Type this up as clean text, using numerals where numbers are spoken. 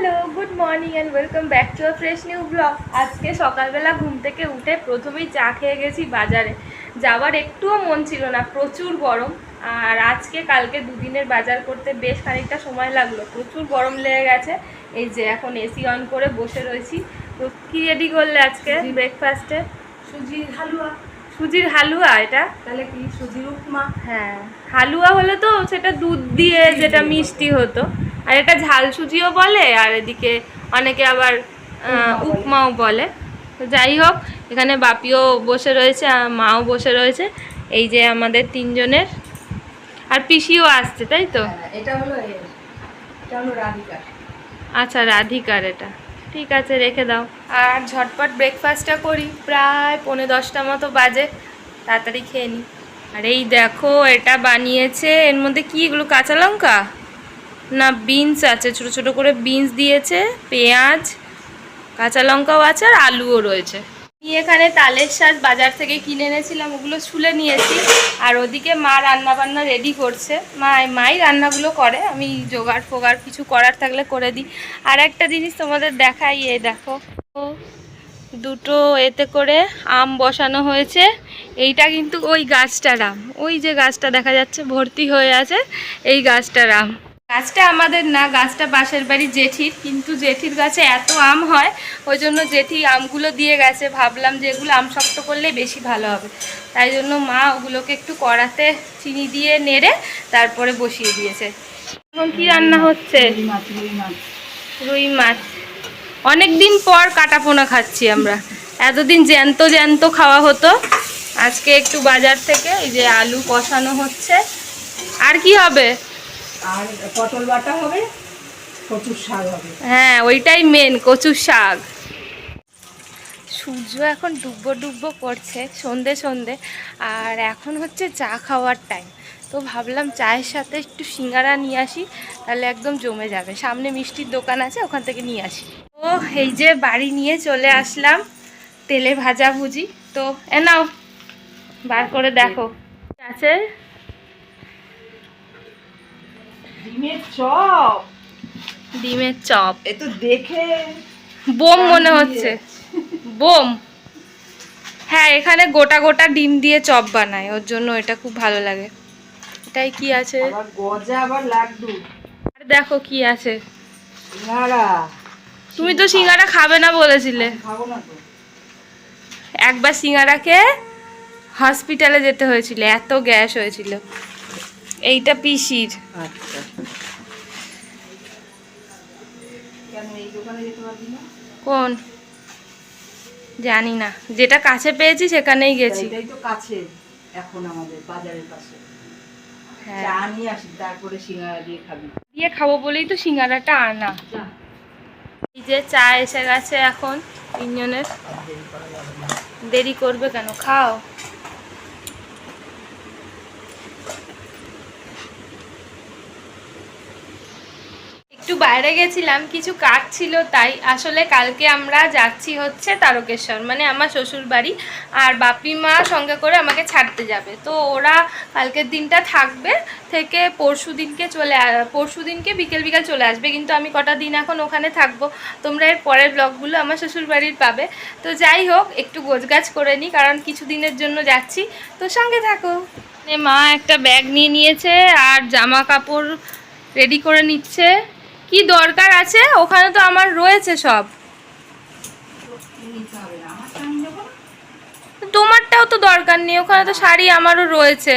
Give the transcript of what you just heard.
Hello, good morning and welcome back to a fresh new blog. আজকে সকালবেলা ঘুম থেকে উঠে প্রথমেই চা খেয়ে গেছি বাজারে। যাওয়ার একটুও মন ছিল না, প্রচুর গরম। আর আজকে কালকে দুদিনের বাজার করতে বেশ খানিকটা সময় লাগলো, প্রচুর গরম লেগে গেছে। এই যে এখন এসি অন করে বসে রয়েছি। তো কী রেডি করলে আজকে ব্রেকফাস্টে? সুজির হালুয়া। সুজির হালুয়া? এটা তাহলে কি সুজির উপমা? হ্যাঁ, হালুয়া হলে তো সেটা দুধ দিয়ে যেটা মিষ্টি হতো, আর এটা ঝাল সুজিও বলে, আর এদিকে অনেকে আবার উপমাও বলে। তো যাই হোক, এখানে বাপিও বসে রয়েছে আর মাও বসে রয়েছে। এই যে আমাদের তিনজনের, আর পিসিও আসছে, তাই তো? এটা হলো রাধিকার। আচ্ছা, রাধিকার এটা। ঠিক আছে, রেখে দাও। আর ঝটপট ব্রেকফাস্টটা করি, প্রায় 9:45 মতো বাজে, তাড়াতাড়ি খেয়ে নিই। আর এই দেখো, এটা বানিয়েছে, এর মধ্যে কি এগুলো, কাঁচা লঙ্কা না বিনস আছে, ছোট ছোট করে বিনস দিয়েছে, পেঁয়াজ, কাঁচা লঙ্কাও আছে, আর আলুও রয়েছে। আমি এখানে তালের শাঁস বাজার থেকে কিনে এনেছিলাম, ওগুলো ছুলে নিয়েছি। আর ওদিকে মা রান্না বান্না রেডি করছে। মাই রান্নাগুলো করে, আমি জোগাড় ফোগাড় কিছু করার থাকলে করে দিই। আর একটা জিনিস তোমাদের দেখাই, এই দেখো, দুটো এতে করে আম বসানো হয়েছে। এইটা কিন্তু ওই গাছটার আম, ওই যে গাছটা দেখা যাচ্ছে ভর্তি হয়ে আছে, এই গাছটার আম। গাছটা আমাদের না, গাছটা পাশের বাড়ি জেঠির, কিন্তু জেঠির গাছে এত আম হয়, ওই জন্য জেঠি আমগুলো দিয়ে গেছে। ভাবলাম যে এগুলো আম শক্ত করলে বেশি ভালো হবে, তাই জন্য মা ওগুলোকে একটু কড়াতে চিনি দিয়ে নেড়ে তারপরে বসিয়ে দিয়েছে। এখন কি রান্না হচ্ছে? রুই মাছ। অনেক দিন পর কাটাপোনা খাচ্ছি আমরা, এতদিন জ্যান্ত জ্যান্ত খাওয়া হতো। আজকে একটু বাজার থেকে এই যে আলু কষানো হচ্ছে। আর কি হবে? আর পটল বাটা হবে, কচুর শাক হবে। হ্যাঁ, ওইটাই মেন, কচুর শাক। সূর্য এখন ডুববো ডুববো করছে, সন্ধে সন্ধে। আর এখন হচ্ছে চা খাওয়ার টাইম। তো ভাবলাম চায়ের সাথে একটু সিঙ্গারা নিয়ে আসি, তাহলে একদম জমে যাবে। সামনে মিষ্টির দোকান আছে, ওখান থেকে নিয়ে আসি। তো এই যে বাড়ি নিয়ে চলে আসলাম তেলে ভাজা ভুজি। তো নাও, বার করে দেখো আছে। ডিমের চপ। ডিমের চপ? এ তো দেখে বোম মনে হচ্ছে, বোম। হ্যাঁ, এখানে গোটা গোটা ডিম দিয়ে চপ বানায়, ওর জন্য এটা খুব ভালো লাগে। এটাই কি আছে? আবার গজা, আবার লাড্ডু। আর দেখো কি আছে, সিঙ্গারা। তুমি তো সিঙ্গারা খাবে না বলেছিলে। খাবো না তো। একবার সিঙ্গারা খেয়ে হসপিটালে যেতে হয়েছিল, এত গ্যাস হয়েছিল। এইটা পিসির। আচ্ছা, কেন এই দোকানে যেতে পারবি না? কোন জানি না, যেটা কাছে পেয়েছি সেখানেই গেছি। এটাই তো কাছে এখন আমাদের বাজারের পাশে। হ্যাঁ, চা নিয়ে আসি, তারপরে সিঙ্গারা দিয়ে খাবি। দিয়ে খাবো বলেই তো সিঙ্গারাটা আনা। এই যে চা এসে গেছে এখন তিনজনের। দেরি করবে কেন, খাও। একটু বাইরে গেছিলাম, কিছু কাজ ছিল তাই। আসলে কালকে আমরা যাচ্ছি হচ্ছে তারকেশ্বর, মানে আমার শ্বশুর বাড়ি। আর বাপি মা সঙ্গে করে আমাকে ছাড়তে যাবে। তো ওরা কালকের দিনটা থাকবে, থেকে পরশু দিনকে বিকেল বিকেল চলে আসবে। কিন্তু আমি কটা দিন এখন ওখানে থাকবো, তোমরা এর পরের ব্লগগুলো আমার শ্বশুর বাড়ির পাবে। তো যাই হোক, একটু গোছগাছ করে নিই, কারণ কিছু দিনের জন্য যাচ্ছি। তো সঙ্গে থাকো। মা একটা ব্যাগ নিয়ে নিয়েছে আর জামা কাপড় রেডি করে নিচ্ছে। কি দরকার আছে, ওখানে তো আমার রয়েছে সব। তোমারটাও তো দরকার নেই, ওখানে তো শাড়ি আমারও রয়েছে।